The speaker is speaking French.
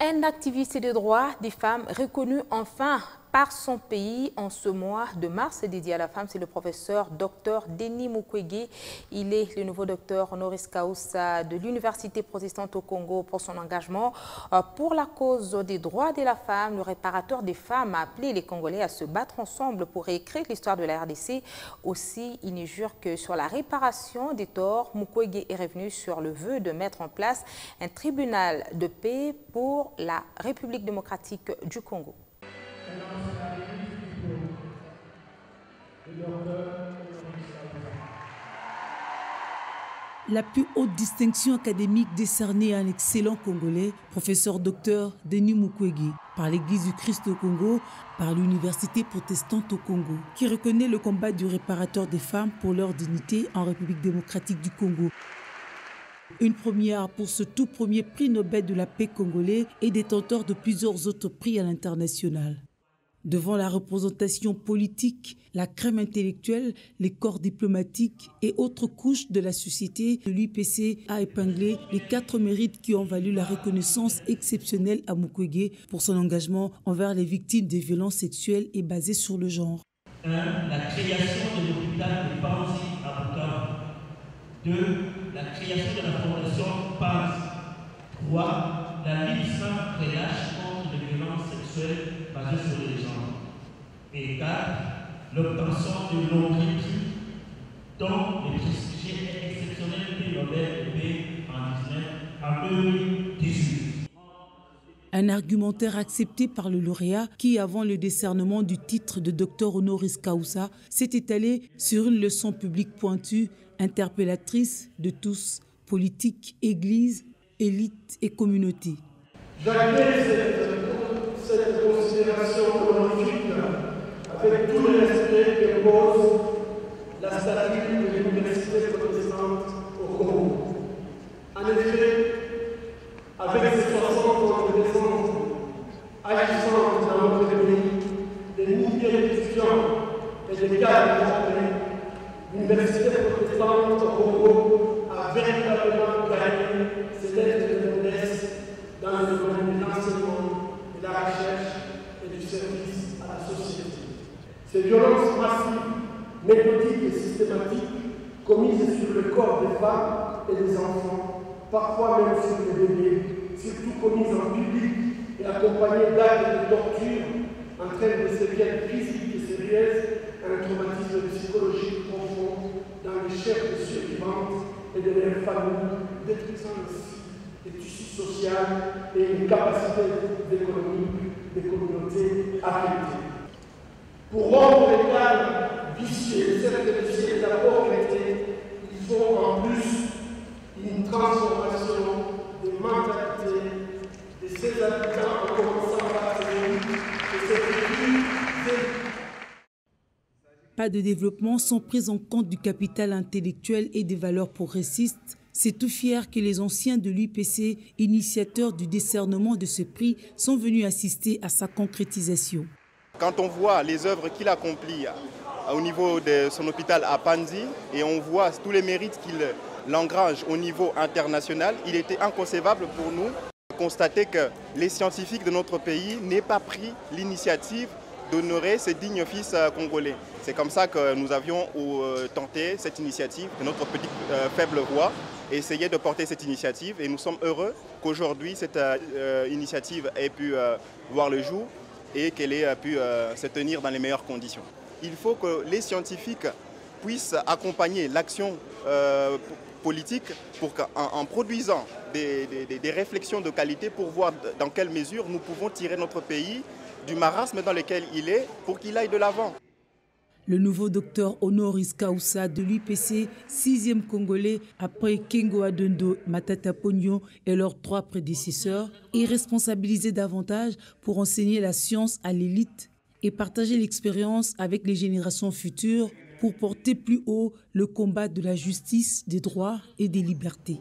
Un activiste des droits des femmes reconnu enfin par son pays en ce mois de mars dédié à la femme, c'est le professeur Dr Denis Mukwege. Il est le nouveau docteur honoris causa de l'Université protestante au Congo pour son engagement pour la cause des droits de la femme. Le réparateur des femmes a appelé les Congolais à se battre ensemble pour réécrire l'histoire de la RDC. Aussi, il ne jure que sur la réparation des torts. Mukwege est revenu sur le vœu de mettre en place un tribunal de paix pour la République démocratique du Congo. La plus haute distinction académique décernée à un excellent Congolais, professeur docteur Denis Mukwege, par l'Église du Christ au Congo, par l'Université protestante au Congo, qui reconnaît le combat du réparateur des femmes pour leur dignité en République démocratique du Congo. Une première pour ce tout premier prix Nobel de la paix congolais et détenteur de plusieurs autres prix à l'international. Devant la représentation politique, la crème intellectuelle, les corps diplomatiques et autres couches de la société, l'UPC a épinglé les 4 mérites qui ont valu la reconnaissance exceptionnelle à Mukwege pour son engagement envers les victimes des violences sexuelles et basées sur le genre. 1. La création de l'hôpital de Panzi à Bukavu. 2. La création de la fondation Panzi. 3. La Ligue sans relâche contre les violences sexuelles basées sur les genres. Et 4. L'obtention de l'ONU, dont le prestigé est exceptionnel prix Nobel de paix en 2018. Un argumentaire accepté par le lauréat qui, avant le décernement du titre de docteur honoris causa, s'est étalé sur une leçon publique pointue, interpellatrice de tous, politique, église, élite et communauté. J'accueille cette considération honorifique avec tout le respect que pose la statue de l'Université protestante au Congo. En effet, avec ses 60 ans de présence agissant dans notre pays, des milliers d'étudiants et de cadres formés, l'Université protestante au Congo a véritablement gagné ses lettres de noblesse dans le domaine de l'enseignement, de la recherche et du service à la société. Ces violences massives, méthodiques et systématiques commises sur le corps des femmes et des enfants, parfois même sur les bébés, surtout commises en public et accompagnées d'actes de torture, entraînent des séquelles physiques et sérieuses, un traumatisme psychologique profond dans les chairs des survivantes et de leurs familles, détruisant ainsi les tissus sociaux et les capacités économiques des communautés affectées. Pour rendre les cadres vicieux et cercles vicieux de la pauvreté, il faut en plus une transformation des mentalités de ces habitants en commençant par Pas de développement sans prise en compte du capital intellectuel et des valeurs progressistes. C'est tout fier que les anciens de l'UPC, initiateurs du décernement de ce prix, sont venus assister à sa concrétisation. Quand on voit les œuvres qu'il accomplit au niveau de son hôpital à Panzi et on voit tous les mérites qu'il engrange au niveau international, il était inconcevable pour nous de constater que les scientifiques de notre pays n'aient pas pris l'initiative d'honorer ces dignes fils congolais. C'est comme ça que nous avions tenté cette initiative de notre petite faible voix, essayer de porter cette initiative et nous sommes heureux qu'aujourd'hui cette initiative ait pu voir le jour et qu'elle ait pu se tenir dans les meilleures conditions. Il faut que les scientifiques puissent accompagner l'action politique pour qu'en produisant des réflexions de qualité pour voir dans quelle mesure nous pouvons tirer notre pays du marasme dans lequel il est pour qu'il aille de l'avant. Le nouveau docteur honoris causa de l'UPC, 6e Congolais après Kengo Adondo, Matata Pogno et leurs 3 prédécesseurs, est responsabilisé davantage pour enseigner la science à l'élite et partager l'expérience avec les générations futures pour porter plus haut le combat de la justice, des droits et des libertés.